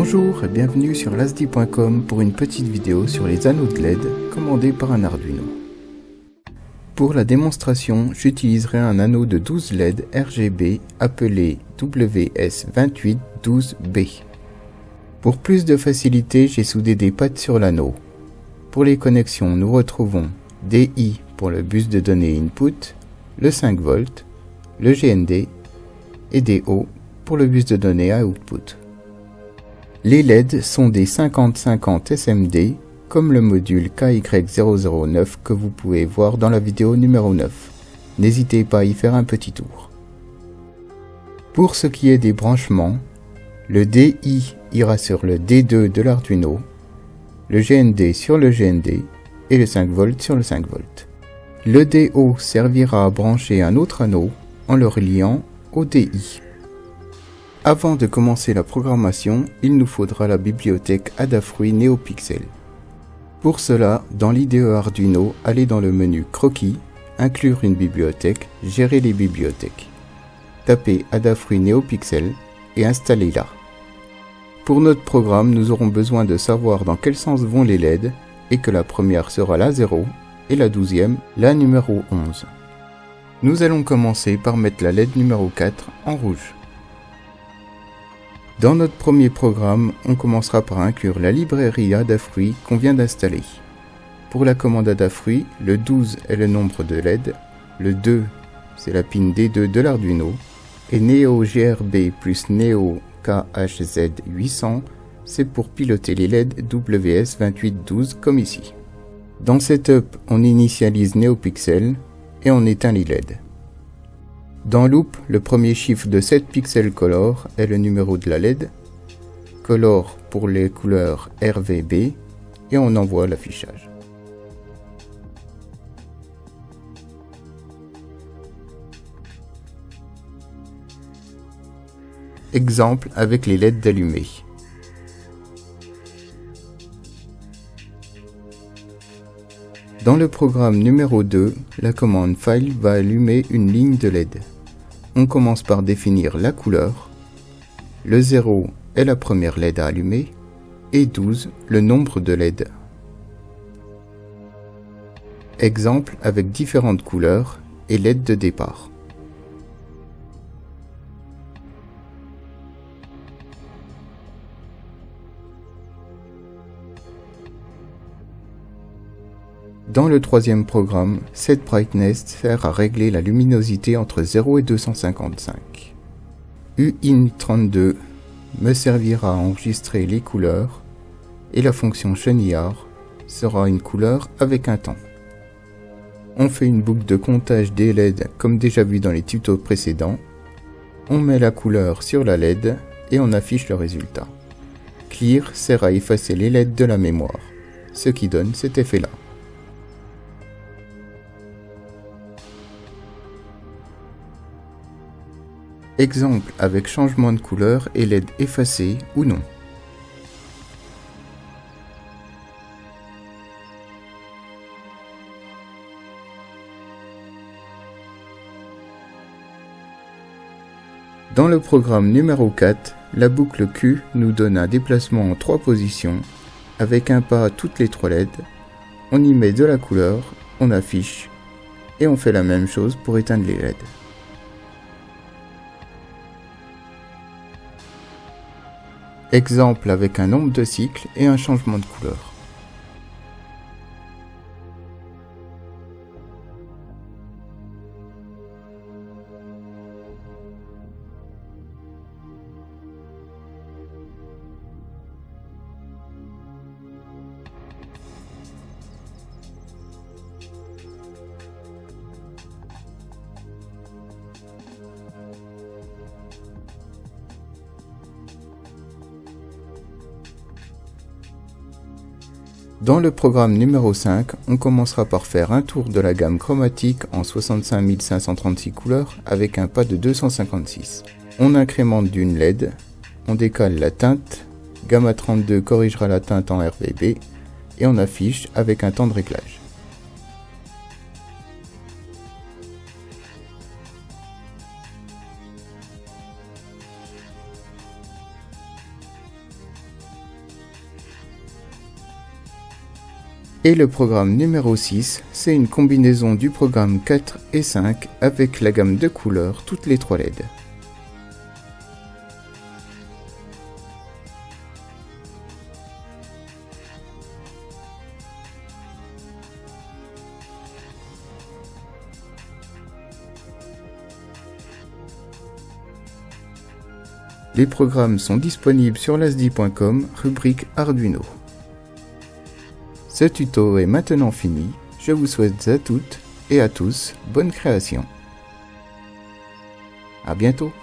Bonjour et bienvenue sur lasdi.com pour une petite vidéo sur les anneaux de LED commandés par un Arduino. Pour la démonstration, j'utiliserai un anneau de 12 LED RGB appelé WS2812B. Pour plus de facilité, j'ai soudé des pattes sur l'anneau. Pour les connexions, nous retrouvons DI pour le bus de données input, le 5V, le GND et DO pour le bus de données output. Les LED sont des 5050 SMD, comme le module KY009 que vous pouvez voir dans la vidéo numéro 9. N'hésitez pas à y faire un petit tour. Pour ce qui est des branchements, le DI ira sur le D2 de l'Arduino, le GND sur le GND et le 5V sur le 5V. Le DO servira à brancher un autre anneau en le reliant au DI. Avant de commencer la programmation, il nous faudra la bibliothèque Adafruit NeoPixel. Pour cela, dans l'IDE Arduino, allez dans le menu Croquis, Inclure une bibliothèque, Gérer les bibliothèques. Tapez Adafruit NeoPixel et installez-la. Pour notre programme, nous aurons besoin de savoir dans quel sens vont les LED et que la première sera la 0 et la 12e la numéro 11. Nous allons commencer par mettre la LED numéro 4 en rouge. Dans notre premier programme, on commencera par inclure la librairie Adafruit qu'on vient d'installer. Pour la commande Adafruit, le 12 est le nombre de LED, le 2 c'est la pin D2 de l'Arduino, et NeoGRB plus NeoKHZ800 c'est pour piloter les LED WS2812 comme ici. Dans Setup, on initialise NeoPixel et on éteint les LED. Dans Loop, le premier chiffre de 7 pixels color est le numéro de la LED, color pour les couleurs RVB, et on envoie l'affichage. Exemple avec les LED d'allumés. Dans le programme numéro 2, la commande File va allumer une ligne de LED. On commence par définir la couleur. Le 0 est la première LED à allumer et 12 le nombre de LED. Exemple avec différentes couleurs et LED de départ. Dans le troisième programme, setBrightness sert à régler la luminosité entre 0 et 255. UIN32 me servira à enregistrer les couleurs et la fonction chenillard sera une couleur avec un temps. On fait une boucle de comptage des LED comme déjà vu dans les tutos précédents. On met la couleur sur la LED et on affiche le résultat. Clear sert à effacer les LED de la mémoire, ce qui donne cet effet-là. Exemple avec changement de couleur et LED effacé ou non. Dans le programme numéro 4, la boucle Q nous donne un déplacement en 3 positions avec un pas à toutes les 3 LED. On y met de la couleur, on affiche et on fait la même chose pour éteindre les LED. Exemple avec un nombre de cycles et un changement de couleur. Dans le programme numéro 5, on commencera par faire un tour de la gamme chromatique en 65 536 couleurs avec un pas de 256. On incrémente d'une LED, on décale la teinte, Gamma 32 corrigera la teinte en RVB et on affiche avec un temps de réglage. Et le programme numéro 6, c'est une combinaison du programme 4 et 5 avec la gamme de couleurs toutes les 3 LED. Les programmes sont disponibles sur lasdi.com, rubrique Arduino. Ce tuto est maintenant fini, je vous souhaite à toutes et à tous bonne création. À bientôt.